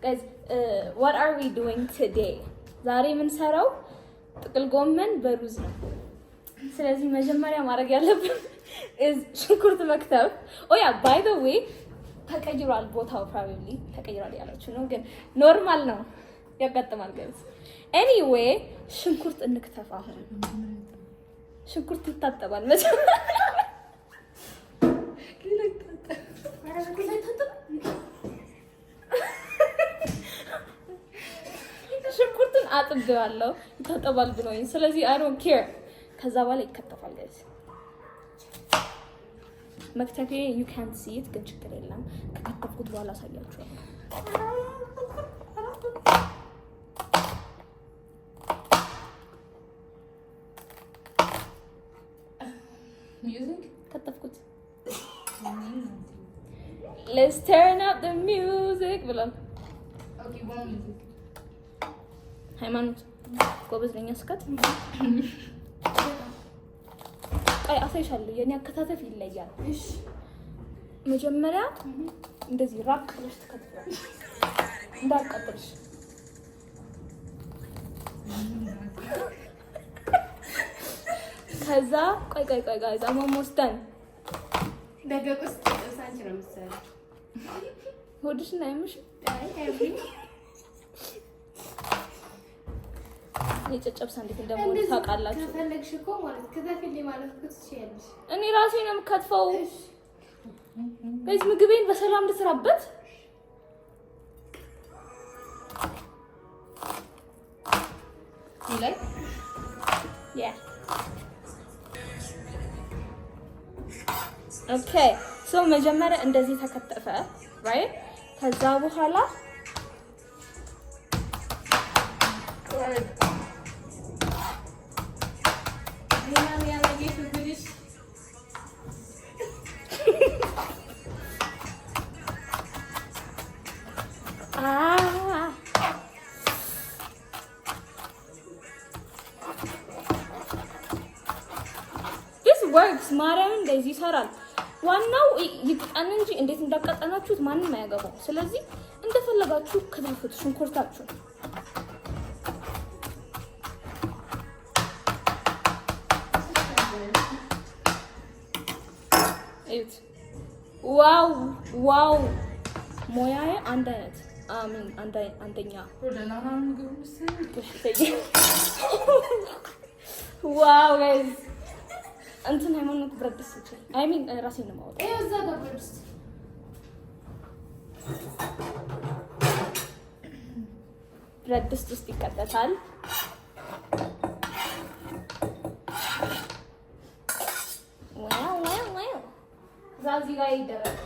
guys, what are we doing today? ዛሬ የምንሰራው ጥቅል ጎመን በሩዝ ነው። ስለዚህ መጀመሪያ ማድረግ ያለብን ሽንኩርት መክተፍ። ያ by the way ተቀይሯል ቦታው probably ተቀይሯል ያላችሁ ነው ግን ኖርማል ነው ያጋጥማል guys. anyway ሽንኩርት እንክተፍ አሁን ሽንኩርት ይታጠባል መጀመሪያ ሽንኩርቱን አጥቤዋለሁ ይታጠባል ብሎኝ ስለዚህ I don't care ከዛ በኋላ ይከተፋል guys መክተፌ you can't see it ግን ችግር የለም ከከተፍኩት በኋላ አሳያችኋለሁ music ከተፍኩት let's turn up the music ብለን okay one music ሃይማኖት ጎበዝ ነኝ አስከት አይ አሳይሻለሁ የኔ አከታተፍ ይለያል እሺ መጀመሪያ እንደዚህ ራቅ ብለሽ ትከትፊያለሽ እንዳትቀጥልሽ ከዛ ቆይ ጋይስ I'm almost done ደቂቃ ውስጥ ሳንቺ ነው የምትሰራው ሆድሽ እና አይምሽ የጨጨብሳ እንዴት እንደምወድ ታውቃላችሁ ከፈለግሽ እኮ ማለት ከተፈልይ ማለት እኮ ትችያለሽ እኔ ራሴ ነው የምከትፈው ጋይስ ምግቤን በሰላም እንድሰራበት ይላይ okay so መጀመሪያ እንደዚህ ተከተፈ right ከዛ በኋላ this works ማርያም እንደዚህ ይሰራል ዋናው ይቀጣን እንጂ እንዴት እንዳቀጣናችሁት ማንንም አያገባው ስለዚህ እንደፈለጋችሁ ከተፉት ሽንኩርታችሁ እዩት ዋው ሞያዬ አንድ አይነት አሜን አንደኛ ዋው ጋይስ እንትን ሃይማኖት ብረት ድስት ይችላል አይ ሚን ራሴን ነው ማውጣት ይሄ እዛ ጋር ብረት ድስት ብረት ድስት ውስጥ ይከተታል ዋው ዛዚ ጋር ይደረግ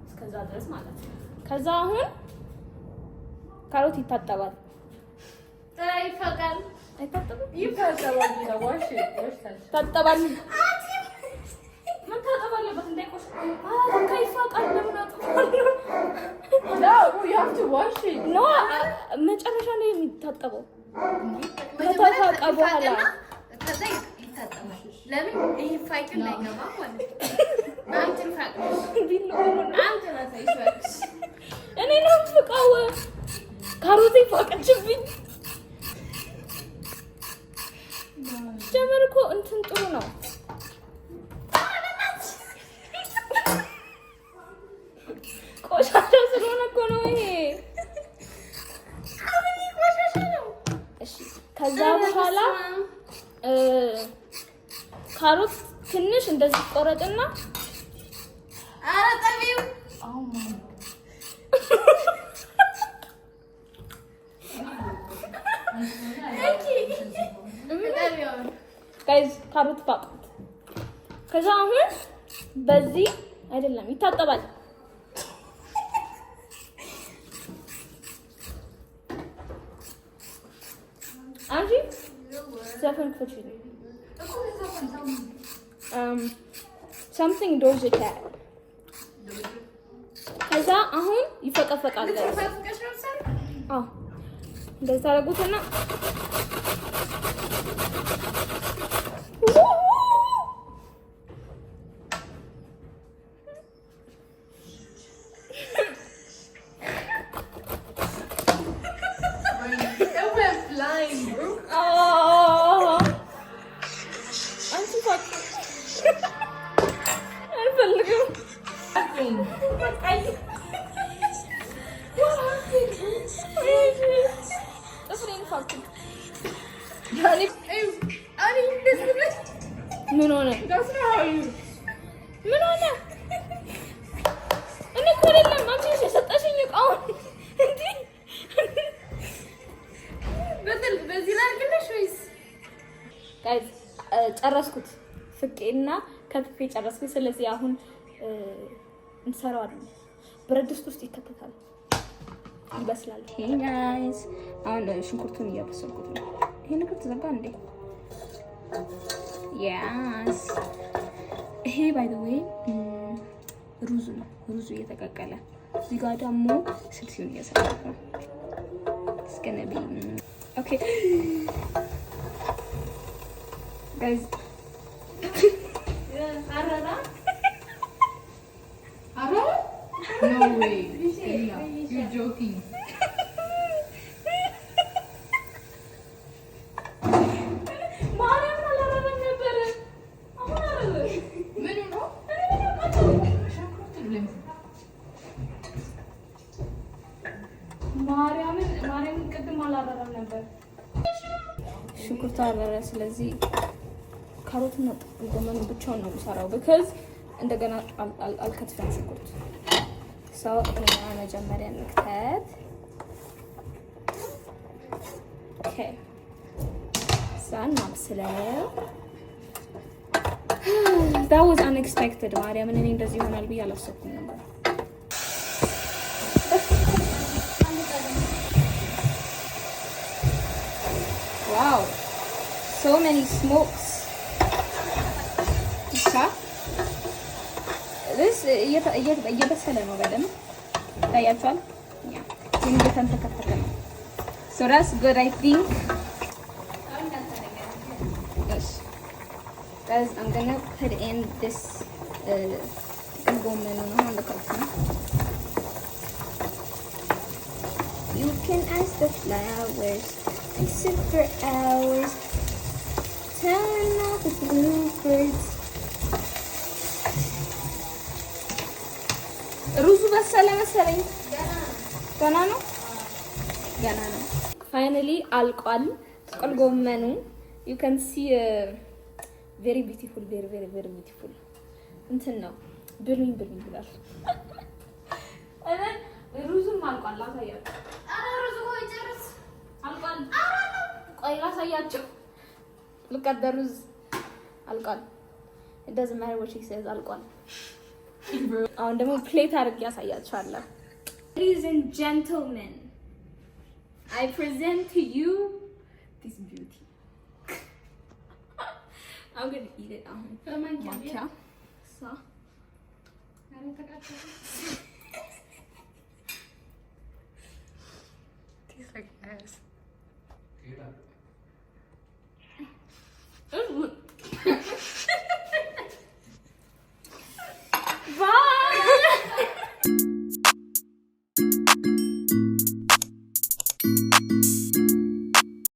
እስከዛ ድረስ ማለት ነው ከዛ አሁን ካሮት ይታጠባል ይፈቃል አይታጠብም ይፈቃል ነው ዋሽ ታጠባል ምን ታጠባለበት እንዳይቆሽ ከይፈቃል ለምን አጥፋለሁ no you have to wash it no መጨረሻ ላይ የሚታጠበው ከተፋቀ በኋላ ከዛ ይታጠባል ለምን ይሄ ፋይክ እንዳይገባ ማለት አንተ ፋይክ ቢሉ አንተ ነው ታይሽ እኔ ነው ፍቃው ካሮቴ ፈቀችብኝ ጀመርኩ እንትን ጥሩ ነው ቆሻሻ ስለሆነ እኮ ነው ይሄ ቆሻሻ ነው እሺ ከዛ በኋላ ካሮት ትንሽ እንደዚህ ቆረጥና አራጣቢው ጋይስ ካሮት ፋቁት ከዛ አሁን በዚህ አይደለም ይታጠባል አንቺ ዘፈን ክፈቺ something Doja Cat ከዛ አሁን ይፈቀፈቃል እንደዛ ታረጉትና እና ከትፌ ጨረስኩኝ። ስለዚህ አሁን እንሰራዋለን። ብረት ድስት ውስጥ ይከተታል፣ ይበስላል። ሄይ ጋይስ አሁን ሽንኩርቱን እያበሰልኩት ነው። ይሄ ነገር ተዘጋ እንዴ? ያስ ይሄ ባይ ዘ ዌይ ሩዝ ነው። ሩዙ እየተቀቀለ እዚህ ጋር ደግሞ ስልሲውን እየሰራሁ ነው። እስከነቢ ኦኬ ጋይስ አራራ No way. Stella, you're joking. ማርያምን ቅድም አላረረም ነበር። ሽንኩርት አረረ። ስለዚህ ካሮትና ጥቅል ጎመን ብቻውን ነው የምሰራው because እንደገና አልከትፈም ሽንኩርት ሰው እኛ መጀመሪያ እንክተት። ኦኬ ሳን ማብሰለው that was unexpected ማርያምን እኔ እንደዚህ ይሆናል ብዬ አላሰብኩም ነበር። wow so many smokes this እየበሰለ ነው በደንብ ታያችኋል። ግን እየተንተከተከ ነው so that's good I think. yes guys I'm gonna put in this ጎመን ነው አሁን ለካልኩ you can ask the flowers I sit for hours telling all the bluebirds. ሩዙ በሰለ መሰለኝ። ገና ነው። ፋይናሊ አልቋል ጥቅል ጎመኑ። you can see very beautiful very very very beautiful እንትን ነው ብሉኝ ብሏል። እኔ ሩዙም አልቋል ላሳያችሁ። ኧረ ሩዙ ሆይ ጨርስ አልቋል። ቆይ ላሳያችሁ። look at the ሩዝ አልቋል። it doesn't matter what she says አልቋል። አሁን ደግሞ ፕሌት አድርጌ ያሳያችኋለሁ። Ladies and gentlemen, I present to you this beauty. I'm going to eat it now. ማንኪያ ሳ tastes like ass.